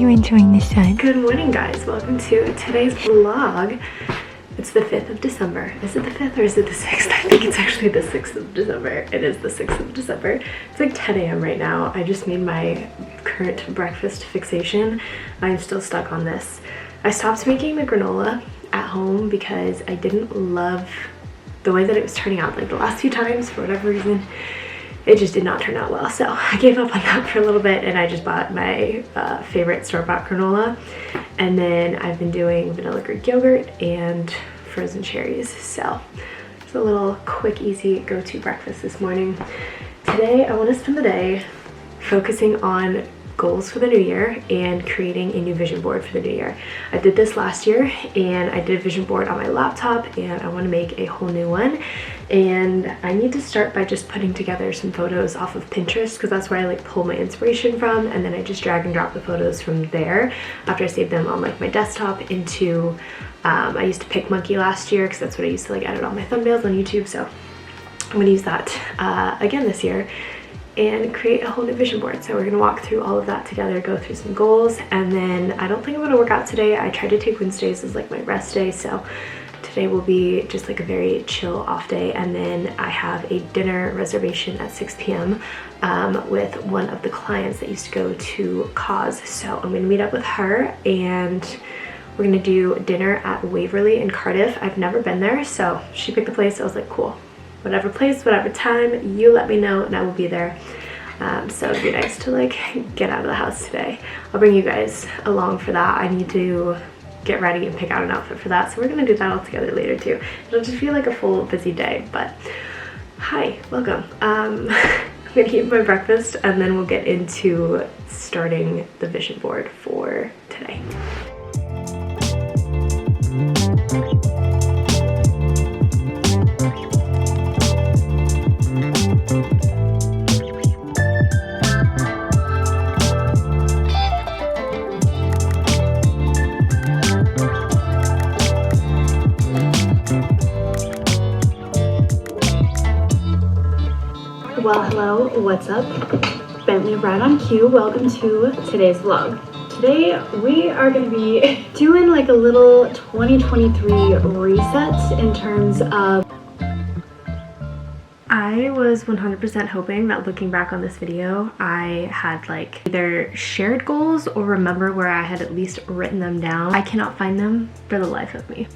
you enjoying the sun? Good morning, guys. Welcome to today's vlog. It's the 5th of December. Is it the 5th or is it the 6th? I think it's actually the 6th of December. It is the 6th of December. It's like 10 a.m. right now. I just made my current breakfast fixation. I'm still stuck on this. I stopped making the granola at home because I didn't love the way that it was turning out. Like the last few times, for whatever reason, it just did not turn out well. So I gave up on that for a little bit and I just bought my favorite store-bought granola. And then I've been doing vanilla Greek yogurt and frozen cherries. So it's a little quick, easy go-to breakfast this morning. Today I want to spend the day focusing on goals for the new year and creating a new vision board for the new year. I did this last year and I did a vision board on my laptop and I want to make a whole new one. And I need to start by just putting together some photos off of Pinterest because that's where I like pull my inspiration from, and then I just drag and drop the photos from there after I save them on like my desktop into I used to PicMonkey last year because that's what I used to like edit all my thumbnails on YouTube. So I'm gonna use that again this year and create a whole new vision board. So we're gonna walk through all of that together, go through some goals, and then I don't think I'm gonna work out today. I tried to take Wednesdays as like my rest day, so today will be just like a very chill off day. And then I have a dinner reservation at 6 p.m. With one of the clients that used to go to Cause. So I'm gonna meet up with her and we're gonna do dinner at Waverly in Cardiff. I've never been there, so she picked the place. I was like, cool. Whatever place, whatever time, you let me know and I will be there. So it'd be nice to like get out of the house today. I'll bring you guys along for that. I need to get ready and pick out an outfit for that. So we're gonna do that all together later too. It'll just feel like a full busy day, but hi, welcome. I'm gonna eat my breakfast and then we'll get into starting the vision board for today. Well, hello, what's up? Bentley right on cue. Welcome to today's vlog. Today we are going to be doing like a little 2023 reset in terms of... I was 100% hoping that looking back on this video, I had like either shared goals or remember where I had at least written them down. I cannot find them for the life of me.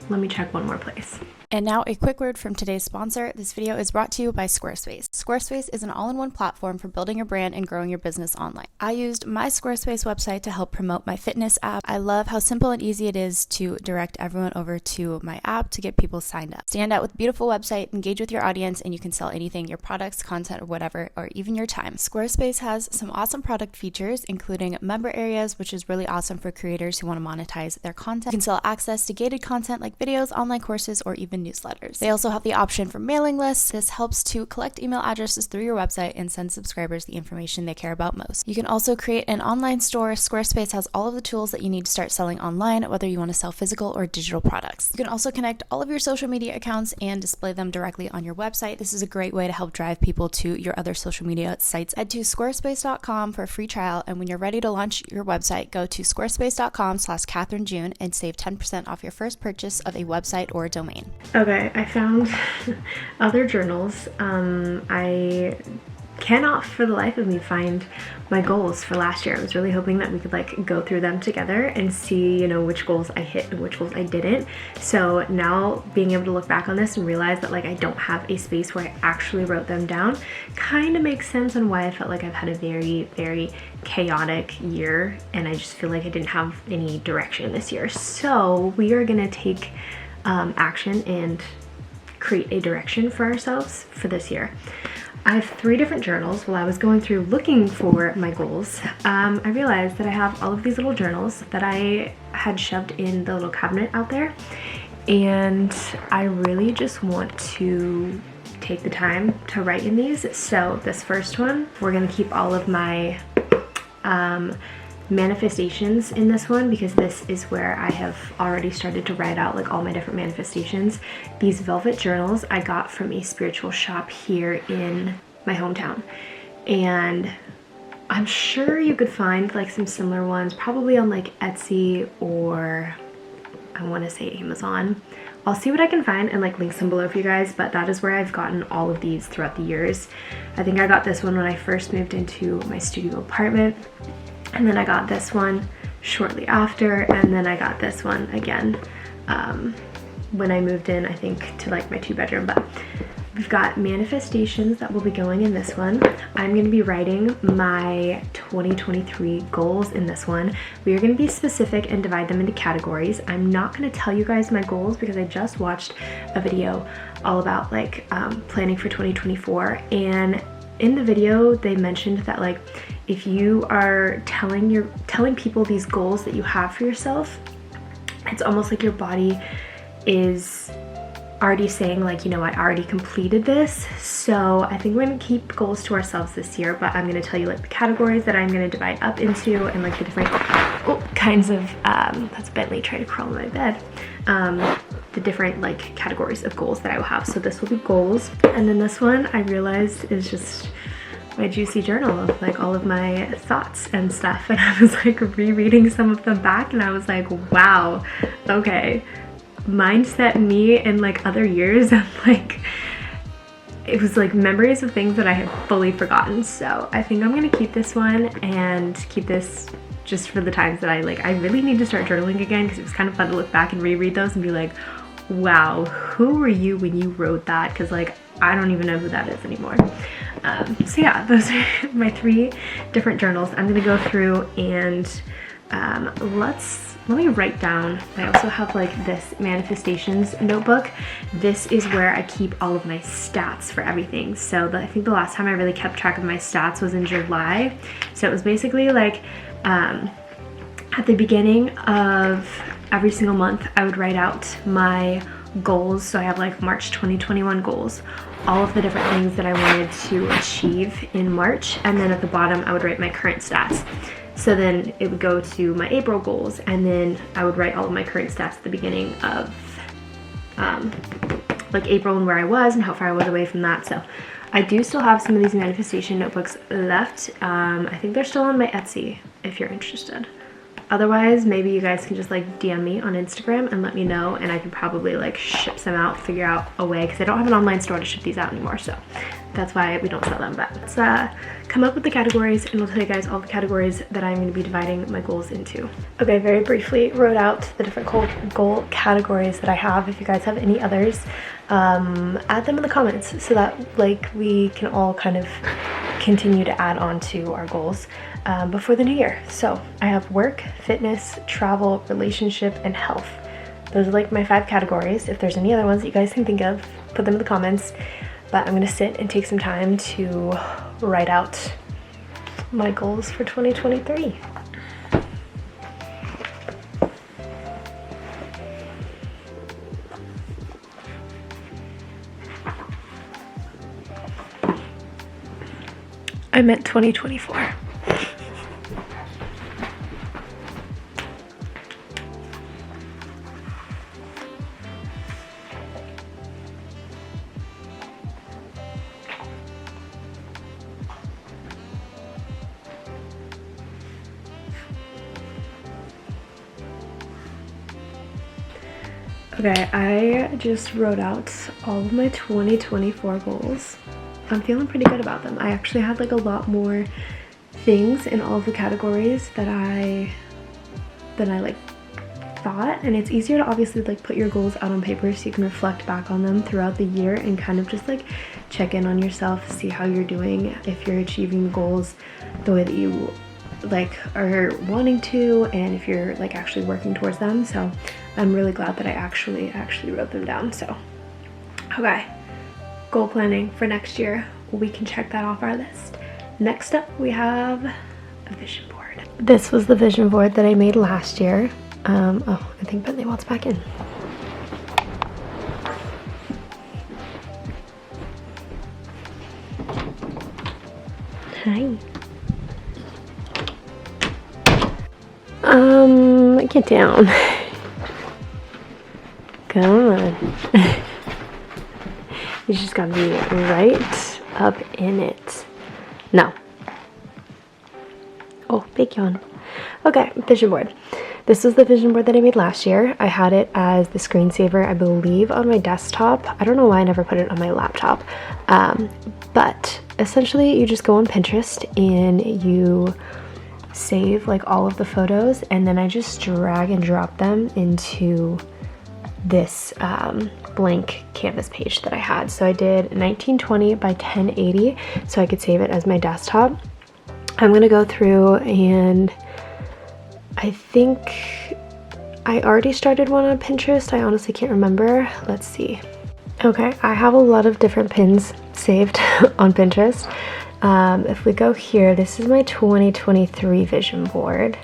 Let me check one more place. And now a quick word from today's sponsor. This video is brought to you by Squarespace. Squarespace is an all-in-one platform for building your brand and growing your business online. I used my Squarespace website to help promote my fitness app. I love how simple and easy it is to direct everyone over to my app to get people signed up. Stand out with a beautiful website, engage with your audience, and you can sell anything, your products, content, or whatever, or even your time. Squarespace has some awesome product features, including member areas, which is really awesome for creators who want to monetize their content. You can sell access to gated content like videos, online courses, or even newsletters. They also have the option for mailing lists. This helps to collect email addresses through your website and send subscribers the information they care about most. You can also create an online store. Squarespace has all of the tools that you need to start selling online, whether you want to sell physical or digital products. You can also connect all of your social media accounts and display them directly on your website. This is a great way to help drive people to your other social media sites. Head to squarespace.com for a free trial, and when you're ready to launch your website, go to squarespace.com/CatherineJune and save 10% off your first purchase of a website or a domain. Okay, I found other journals. I cannot for the life of me find my goals for last year. I was really hoping that we could like go through them together and see, you know, which goals I hit and which goals I didn't. So now being able to look back on this and realize that like I don't have a space where I actually wrote them down kind of makes sense on why I felt like I've had a very, very chaotic year and I just feel like I didn't have any direction this year. So we are gonna take action and create a direction for ourselves for this year. I have 3 different journals. While I was going through looking for my goals, I realized that I have all of these little journals that I had shoved in the little cabinet out there, and I really just want to take the time to write in these. So this first one, we're gonna keep all of my manifestations in this one because this is where I have already started to write out like all my different manifestations. These velvet journals I got from a spiritual shop here in my hometown, and I'm sure you could find like some similar ones, probably on like Etsy or I want to say Amazon. I'll see what I can find and like link some below for you guys, but that is where I've gotten all of these throughout the years. I think I got this one when I first moved into my studio apartment, and then I got this one shortly after, and then I got this one again when I moved in, I think, to like my 2-bedroom. But we've got manifestations that will be going in this one. I'm going to be writing my 2023 goals in this one. We are going to be specific and divide them into categories. I'm not going to tell you guys my goals because I just watched a video all about like planning for 2024, and in the video they mentioned that like if you are telling people these goals that you have for yourself, it's almost like your body is already saying like, you know, I already completed this. So I think we're gonna keep goals to ourselves this year, but I'm gonna tell you like the categories that I'm gonna divide up into and like the different kinds of that's Bentley trying to crawl in my bed, the different like categories of goals that I will have. So this will be goals, and then this one I realized is just my juicy journal of like all of my thoughts and stuff, and I was like rereading some of them back and I was like, wow, okay, mindset me in like other years, and like it was like memories of things that I had fully forgotten. So I think I'm gonna keep this one and keep this just for the times that I really need to start journaling again, because it was kind of fun to look back and reread those and be like, wow, who were you when you wrote that? Because like I don't even know who that is anymore. So yeah, those are my 3 different journals. I'm gonna go through and let me write down. I also have like this manifestations notebook. This is where I keep all of my stats for everything. So I think the last time I really kept track of my stats was in July. So it was basically like at the beginning of every single month I would write out my goals. So I have like March 2021 goals, all of the different things that I wanted to achieve in March, and then at the bottom I would write my current stats. So then it would go to my April goals, and then I would write all of my current stats at the beginning of like April and where I was and how far I was away from that. So I do still have some of these manifestation notebooks left. I think they're still on my Etsy if you're interested. Otherwise, maybe you guys can just like DM me on Instagram and let me know, and I can probably like ship some out, figure out a way, because I don't have an online store to ship these out anymore, so that's why we don't sell them. But let's come up with the categories, and I'll tell you guys all the categories that I'm going to be dividing my goals into. Okay, very briefly wrote out the different goal categories that I have. If you guys have any others, add them in the comments so that like we can all kind of continue to add on to our goals before the new year. So I have work, fitness, travel, relationship, and health. Those are like my 5 categories. If there's any other ones that you guys can think of, put them in the comments. But I'm gonna sit and take some time to write out my goals for 2023. I meant 2024. Okay, I just wrote out all of my 2024 goals. I'm feeling pretty good about them. I actually had like a lot more things in all of the categories that I like thought, and it's easier to obviously like put your goals out on paper so you can reflect back on them throughout the year and kind of just like check in on yourself, see how you're doing, if you're achieving the goals the way that you like are wanting to, and if you're like actually working towards them. So I'm really glad that I actually wrote them down. So okay, goal planning for next year, we can check that off our list. Next up we have a vision board. This was the vision board that I made last year. Oh, I think Bentley wants back in. Hi. Get down. Come on. You just gotta be right up in it. No. Oh, big yawn. Okay, vision board. This was the vision board that I made last year. I had it as the screensaver, I believe, on my desktop. I don't know why I never put it on my laptop. But essentially, you just go on Pinterest and you save like all of the photos, and then I just drag and drop them into this blank canvas page that I had. So I did 1920 by 1080 so I could save it as my desktop. I'm gonna go through, and I think I already started one on Pinterest. I honestly can't remember. Let's see. Okay, I have a lot of different pins saved on Pinterest. If we go here, this is my 2023 vision board.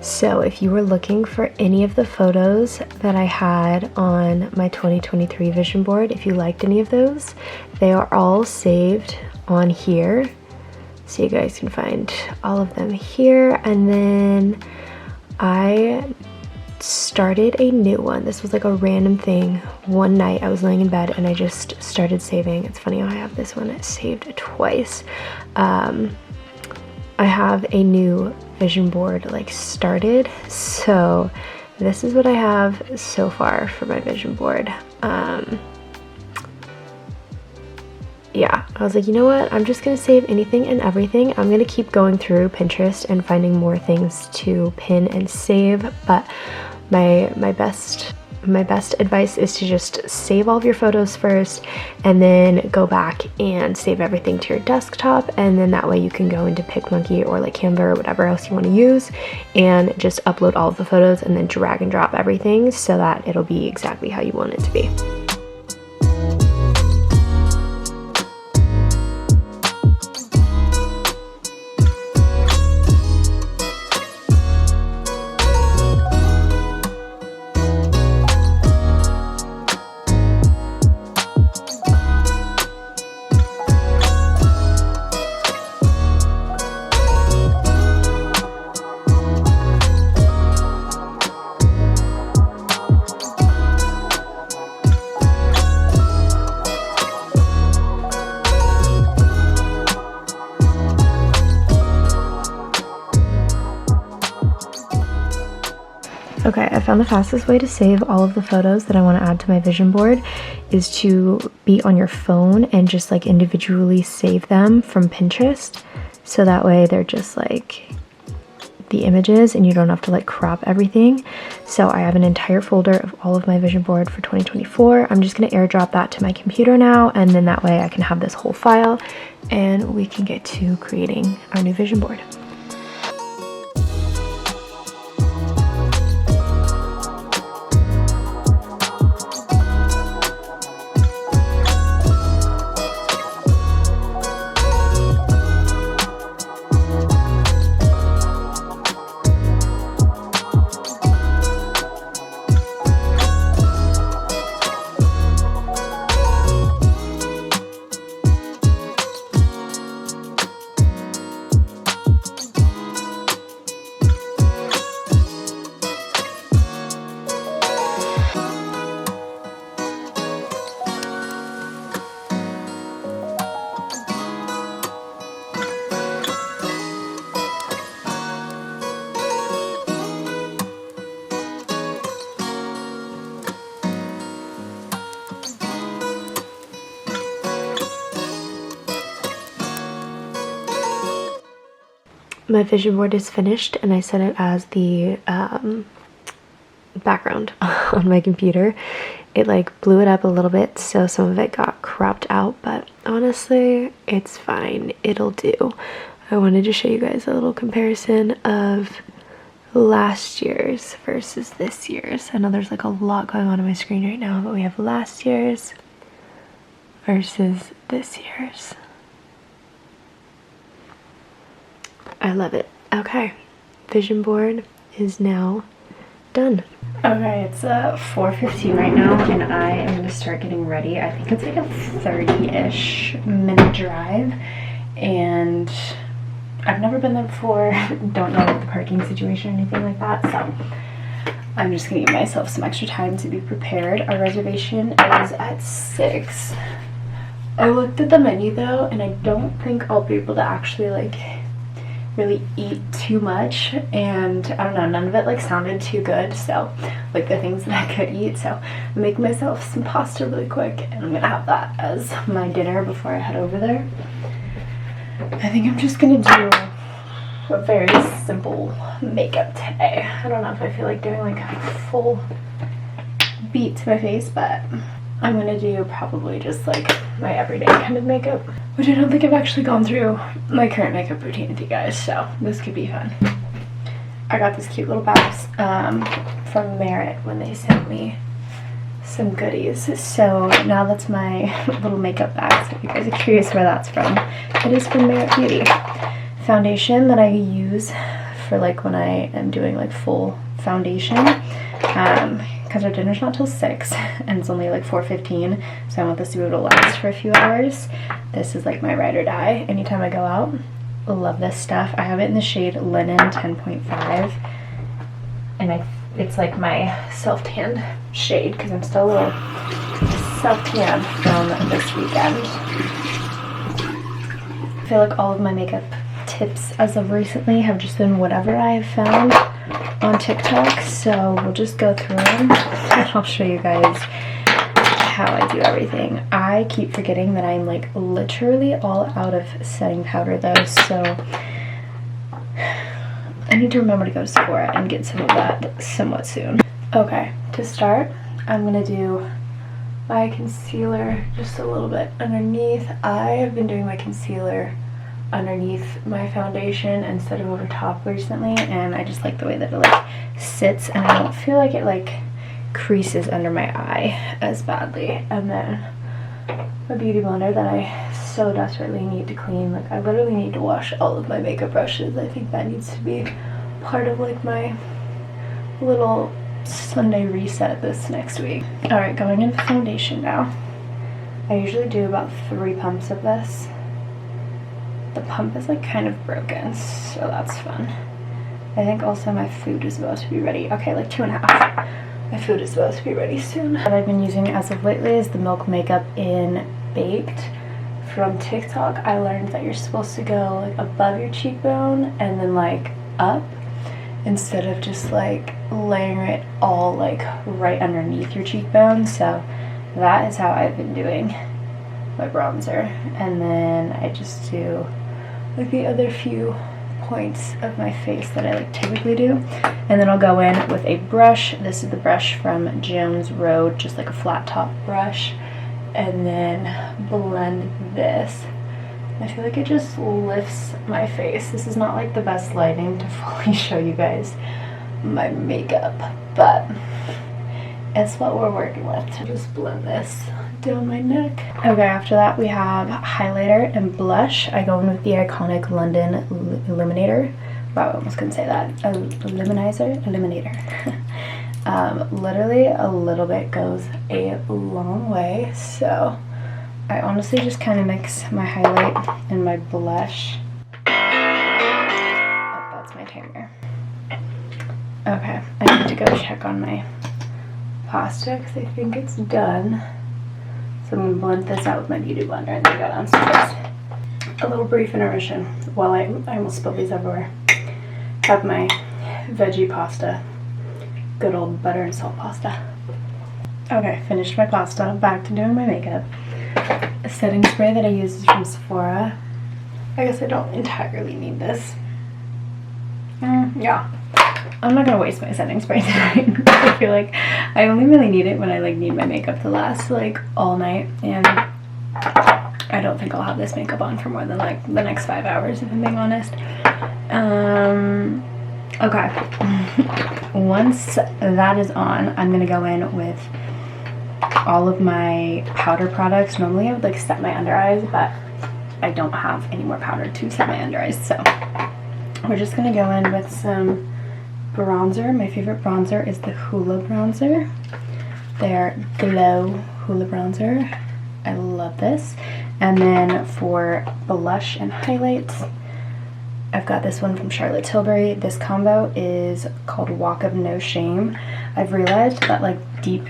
So if you were looking for any of the photos that I had on my 2023 vision board, if you liked any of those, they are all saved on here. So you guys can find all of them here. And then I started a new one. This was like a random thing. One night I was laying in bed and I just started saving. It's funny how I have this one saved twice. I have a new vision board like started, so this is what I have so far for my vision board. Yeah, I was like, you know what, I'm just gonna save anything and everything. I'm gonna keep going through Pinterest and finding more things to pin and save, but my best advice is to just save all of your photos first and then go back and save everything to your desktop, and then that way you can go into PicMonkey or like Canva or whatever else you want to use and just upload all of the photos and then drag and drop everything so that it'll be exactly how you want it to be. Okay, I found the fastest way to save all of the photos that I want to add to my vision board is to be on your phone and just like individually save them from Pinterest. So that way they're just like the images and you don't have to like crop everything. So I have an entire folder of all of my vision board for 2024. I'm just going to airdrop that to my computer now, and then that way I can have this whole file and we can get to creating our new vision board. My vision board is finished and I set it as the background on my computer. It like blew it up a little bit, so some of it got cropped out, but honestly it's fine, it'll do. I wanted to show you guys a little comparison of last year's versus this year's. I know there's like a lot going on my screen right now, but we have last year's versus this year's. I love it. Okay, vision board is now done. Okay, it's 4:15 right now and I am gonna start getting ready. I think it's like a 30-ish minute drive and I've never been there before. Don't know the parking situation or anything like that, so I'm just gonna give myself some extra time to be prepared. Our reservation is at 6. I looked at the menu though and I don't think I'll be able to actually like really eat too much, and I don't know, none of it like sounded too good, so like the things that I could eat. So I'm making myself some pasta really quick, and I'm gonna have that as my dinner before I head over there. I think I'm just gonna do a very simple makeup today. I don't know if I feel like doing like a full beat to my face, but I'm gonna do probably just like my everyday kind of makeup, which I don't think I've actually gone through my current makeup routine with you guys, so this could be fun. I got this cute little box from Merit when they sent me some goodies, so now that's my little makeup bag. So if you guys are curious where that's from, it is from Merit Beauty. Foundation that I use for like when I am doing like full foundation, because our dinner's not till 6 and it's only like 4:15, so I want this to be able to last for a few hours. This is like my ride or die anytime I go out. I love this stuff. I have it in the shade Linen 10.5, and it's like my self-tanned shade because I'm still a little self-tanned from this weekend. I feel like all of my makeup tips as of recently have just been whatever I have found on TikTok, so we'll just go through them and I'll show you guys how I do everything. I keep forgetting that I'm like literally all out of setting powder though, so I need to remember to go to Sephora and get some of that somewhat soon. Okay, to start, I'm gonna do my concealer just a little bit underneath. I have been doing my concealer underneath my foundation instead of over top recently, and I just like the way that it like sits, and I don't feel like it like creases under my eye as badly. And then a beauty blender that I so desperately need to clean. Like I literally need to wash all of my makeup brushes. I think that needs to be part of like my little Sunday reset this next week. Alright, going into the foundation now. I usually do about 3 pumps of this. The pump is like kind of broken, so that's fun. I think also my food is supposed to be ready. Okay, like 2.5. My food is supposed to be ready soon. What I've been using as of lately is the Milk Makeup in Baked. From TikTok, I learned that you're supposed to go like above your cheekbone and then like up, instead of just like layering it all like right underneath your cheekbone. So that is how I've been doing my bronzer, and then I just do like the other few points of my face that I like typically do, and then I'll go in with a brush. This is the brush from Jones Road, just like a flat top brush, and then blend this. I feel like it just lifts my face. This is not like the best lighting to fully show you guys my makeup, but it's what we're working with. Just blend this down my neck. Okay, after that we have highlighter and blush. I go in with the iconic London Illuminator. Wow, I almost couldn't say that. Illuminator. Literally a little bit goes a long way, so I honestly just kind of mix my highlight and my blush. Oh, that's my timer. Okay, I need to go check on my pasta because I think it's done. So I'm going to blend this out with my beauty blender and then go downstairs. A little brief intermission while I almost spilled these everywhere. Have my veggie pasta. Good old butter and salt pasta. Okay, finished my pasta. Back to doing my makeup. A setting spray that I use is from Sephora. I guess I don't entirely need this. Yeah. I'm not gonna waste my setting spray tonight. I feel like I only really need it when I like need my makeup to last like all night, and I don't think I'll have this makeup on for more than like the next 5 hours, if I'm being honest. Okay. Once that is on, I'm gonna go in with all of my powder products. Normally I would like set my under eyes, but I don't have any more powder to set my under eyes, so we're just gonna go in with some bronzer. My favorite bronzer is the Hoola bronzer. Their Glow Hoola bronzer. I love this. And then for blush and highlights, I've got this one from Charlotte Tilbury. This combo is called Walk of No Shame. I've realized that like deep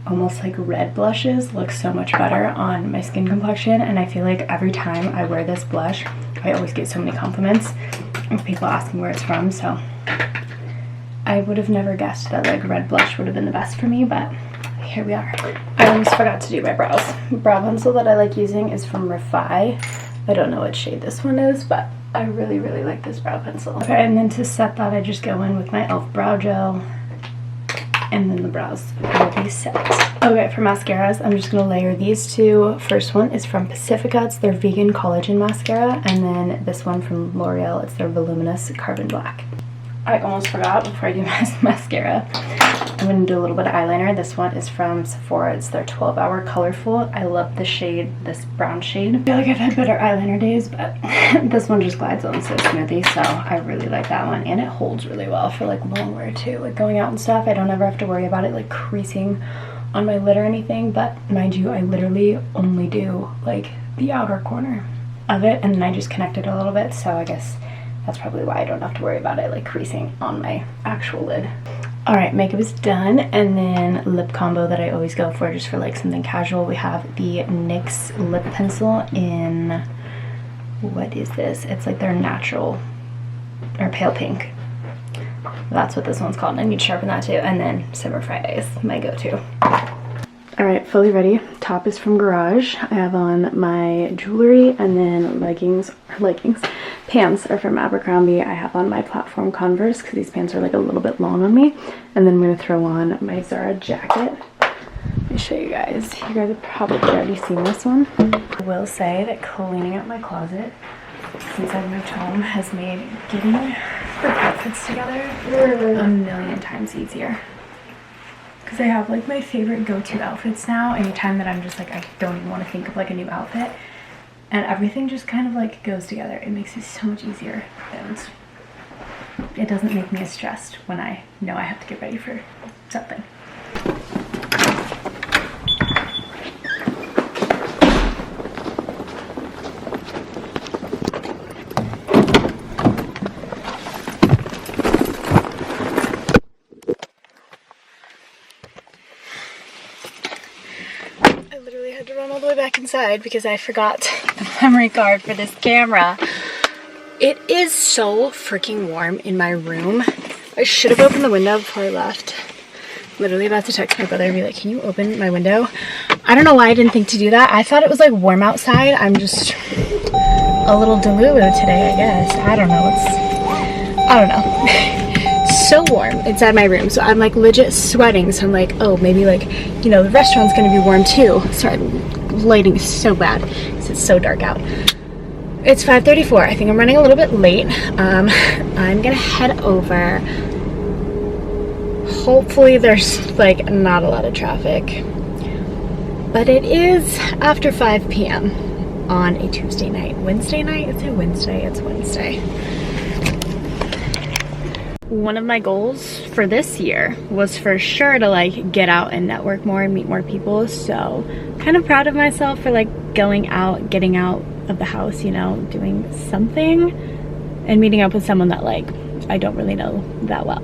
almost like red blushes look so much better on my skin complexion, and I feel like every time I wear this blush I always get so many compliments of people asking where it's from, so I would have never guessed that like red blush would have been the best for me, but here we are. I almost forgot to do my brows. Brow pencil that I like using is from Refi. I don't know what shade this one is, but I really like this brow pencil. Okay, and then to set that I just go in with my e.l.f. brow gel, and then the brows will be set. Okay, for mascaras, I'm just gonna layer these two. First one is from Pacifica, it's their vegan collagen mascara, and then this one from L'Oreal, it's their voluminous carbon black. I almost forgot before I do my mascara, I'm gonna do a little bit of eyeliner. This one is from Sephora, it's their 12-hour colorful. I love the shade, this brown shade. I feel like I've had better eyeliner days, but this one just glides on so smoothly, so I really like that one, and it holds really well for like long wear too. Like going out and stuff, I don't ever have to worry about it like creasing on my lid or anything, but mind you, I literally only do like the outer corner of it, and then I just connect it a little bit, so I guess that's probably why I don't have to worry about it like creasing on my actual lid. All right, makeup is done, and then lip combo that I always go for just for like something casual. We have the NYX lip pencil in, what is this? It's like their natural or pale pink. That's what this one's called. I need to sharpen that too. And then Summer Fridays, my go-to. All right, fully ready. Top is from Garage. I have on my jewelry, and then pants are from Abercrombie. I have on my platform Converse because these pants are like a little bit long on me. And then I'm gonna throw on my Zara jacket. Let me show you guys. You guys have probably already seen this one. I will say that cleaning out my closet since I've moved home has made getting the outfits together a million times easier. Because I have like my favorite go-to outfits now anytime that I'm just like, I don't even want to think of like a new outfit, and everything just kind of like goes together. It makes it so much easier, and it doesn't make me as stressed when I know I have to get ready for something. To run all the way back inside because I forgot the memory card for this camera. It is so freaking warm in my room. I should have opened the window before I left. Literally about to text my brother and be like, can you open my window? I don't know why I didn't think to do that. I thought it was like warm outside. I'm just a little delulu today, I guess. I don't know. So warm inside my room, so I'm like legit sweating, so I'm like, oh, maybe like, you know, the restaurant's gonna be warm too. Sorry, lighting is so bad because it's so dark out. It's 5:34. I think I'm running a little bit late. I'm gonna head over. Hopefully there's like not a lot of traffic, but it is after 5 p.m. on a Tuesday night. Wednesday night? Is it Wednesday? It's Wednesday. One of my goals for this year was for sure to like get out and network more and meet more people, so kind of proud of myself for like going out, getting out of the house, you know, doing something and meeting up with someone that like I don't really know that well.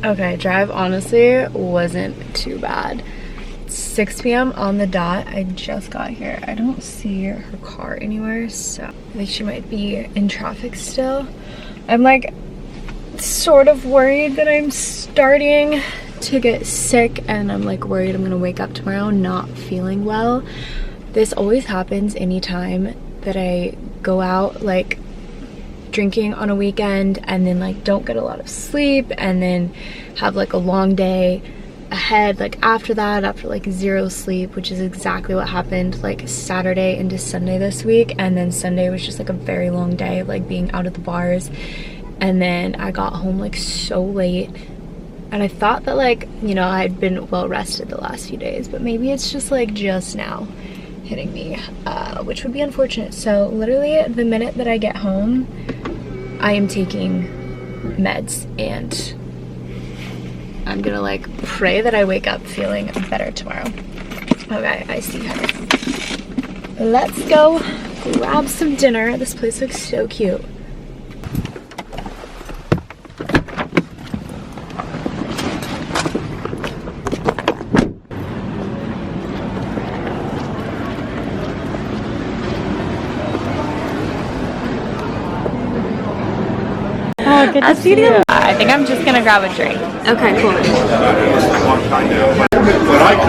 Okay, drive honestly wasn't too bad. It's 6 p.m. on the dot. I just got here. I don't see her car anywhere, so I think she might be in traffic still. I'm like sort of worried that I'm starting to get sick, and I'm like worried I'm gonna wake up tomorrow not feeling well. This always happens anytime that I go out, like drinking on a weekend, and then like don't get a lot of sleep, and then have like a long day ahead like after that, after like zero sleep, which is exactly what happened like Saturday into Sunday this week. And then Sunday was just like a very long day of like being out at the bars, and then I got home like so late, and I thought that like, you know, I'd been well rested the last few days, but maybe it's just like just now hitting me, which would be unfortunate. So literally the minute that I get home, I am taking meds, and I'm gonna like pray that I wake up feeling better tomorrow. Okay, I see her. Let's go grab some dinner. This place looks so cute. Good to see you. I think I'm just gonna grab a drink. Okay, cool.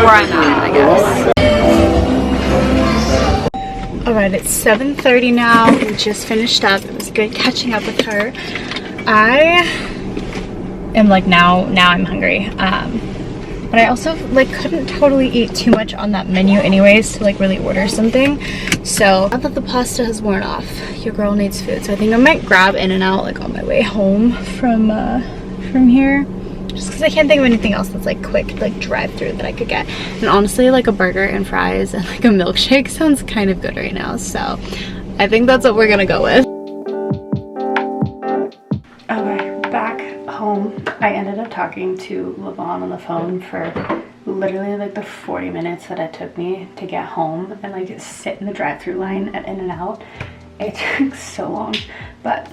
Where I'm at, I guess. Alright, it's 7:30 now. We just finished up. It was good catching up with her. I am like now I'm hungry. But I also like couldn't totally eat too much on that menu anyways to like really order something. So now that the pasta has worn off, your girl needs food. So I think I might grab In-N-Out like on my way home from here. Just because I can't think of anything else that's like quick, like drive-through that I could get. And honestly, like a burger and fries and like a milkshake sounds kind of good right now. So I think that's what we're gonna go with. Okay, back home. I ended up talking to Levon on the phone for literally like the 40 minutes that it took me to get home and like sit in the drive-through line at In-N-Out. It took so long, but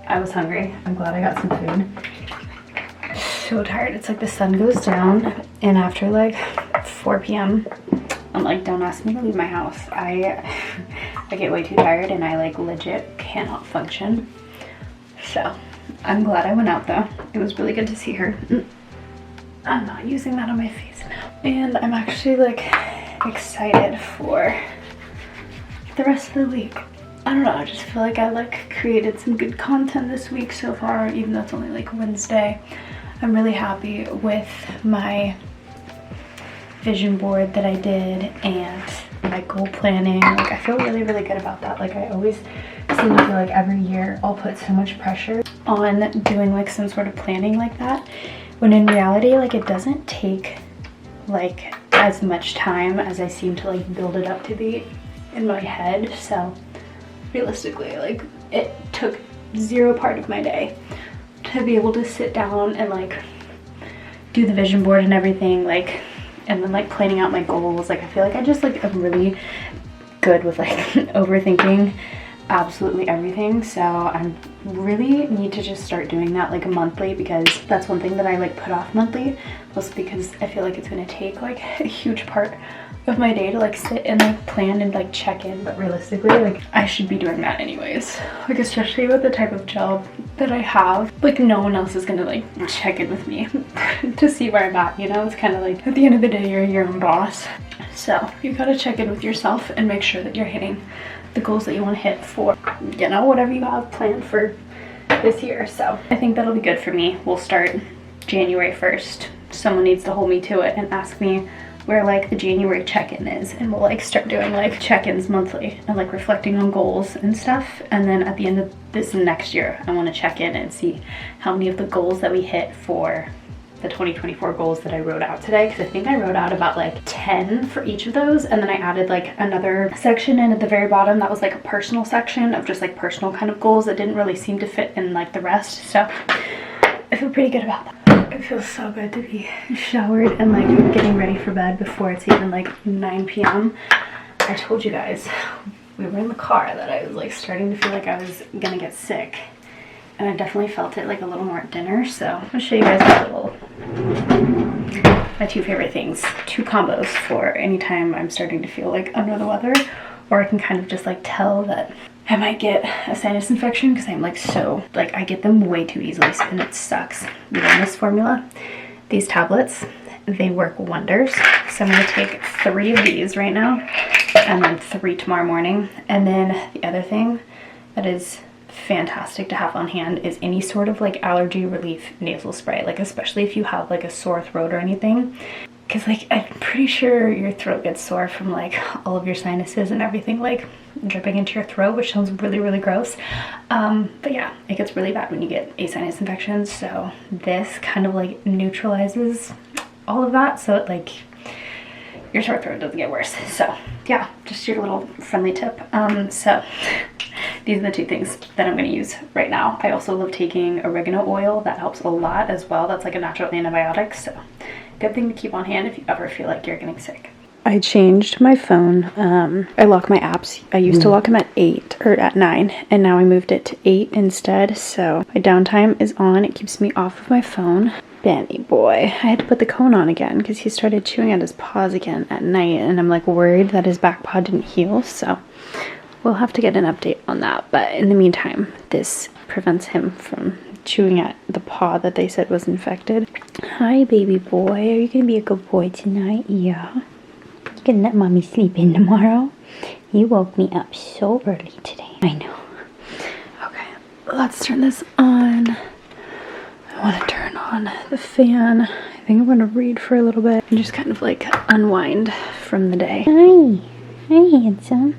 I was hungry. I'm glad I got some food. So tired. It's like the sun goes down, and after like 4 p.m. I'm like, don't ask me to leave my house. I get way too tired and I like legit cannot function. So I'm glad I went out though. It was really good to see her. I'm not using that on my face now. And I'm actually like excited for the rest of the week. I don't know, I just feel like I like created some good content this week so far, even though it's only like Wednesday. I'm really happy with my vision board that I did and my goal planning. Like I feel really, really good about that. Like I always seem to feel like every year I'll put so much pressure on doing like some sort of planning like that, when in reality like it doesn't take like as much time as I seem to like build it up to be in my head. So realistically, like it took zero part of my day to be able to sit down and like do the vision board and everything, like, and then like planning out my goals. Like I feel like I just like am really good with like overthinking absolutely everything. So I really need to just start doing that like monthly, because that's one thing that I like put off monthly, mostly because I feel like it's gonna take like a huge part of my day to like sit and like plan and like check in. But realistically, like I should be doing that anyways, like especially with the type of job that I have. Like no one else is gonna like check in with me to see where I'm at, you know? It's kind of like at the end of the day you're your own boss, so you gotta check in with yourself and make sure that you're hitting the goals that you want to hit for, you know, whatever you have planned for this year. So I think that'll be good for me. We'll start January 1st. Someone needs to hold me to it and ask me where like the January check-in is, and we'll like start doing like check-ins monthly and like reflecting on goals and stuff. And then at the end of this next year, I want to check in and see how many of the goals that we hit for the 2024 goals that I wrote out today, because I think I wrote out about like 10 for each of those, and then I added like another section in at the very bottom that was like a personal section of just like personal kind of goals that didn't really seem to fit in like the rest. So I feel pretty good about that. It feels so good to be showered and like getting ready for bed before it's even like 9 p.m. I told you guys, we were in the car, that I was like starting to feel like I was gonna get sick. And I definitely felt it like a little more at dinner. So I'm gonna show you guys my two favorite things, two combos for anytime I'm starting to feel like under the weather, or I can kind of just like tell that I might get a sinus infection, because I'm like so, like I get them way too easily and it sucks. The wellness formula, these tablets, they work wonders. So I'm gonna take 3 of these right now and then 3 tomorrow morning. And then the other thing that is fantastic to have on hand is any sort of like allergy relief nasal spray, like especially if you have like a sore throat or anything, because like I'm pretty sure your throat gets sore from like all of your sinuses and everything like dripping into your throat, which sounds really, really gross. But yeah, it gets really bad when you get a sinus infection. So this kind of like neutralizes all of that, so it like your sore throat doesn't get worse. So yeah, just your little friendly tip. So these are the two things that I'm going to use right now. I also love taking oregano oil. That helps a lot as well. That's like a natural antibiotic. So good thing to keep on hand if you ever feel like you're getting sick. I changed my phone. I lock my apps. I used to lock them at 8 or at 9, and now I moved it to 8 instead. So my downtime is on. It keeps me off of my phone. Benny boy. I had to put the cone on again because he started chewing at his paws again at night, and I'm like worried that his back paw didn't heal. So we'll have to get an update on that. But in the meantime, this prevents him from chewing at the paw that they said was infected. Hi, baby boy. Are you going to be a good boy tonight? Yeah. You can let mommy sleep in tomorrow. You woke me up so early today. I know. Okay, let's turn this on. I want to turn on the fan. I think I'm going to read for a little bit and just kind of like unwind from the day. Hi. Hi, handsome.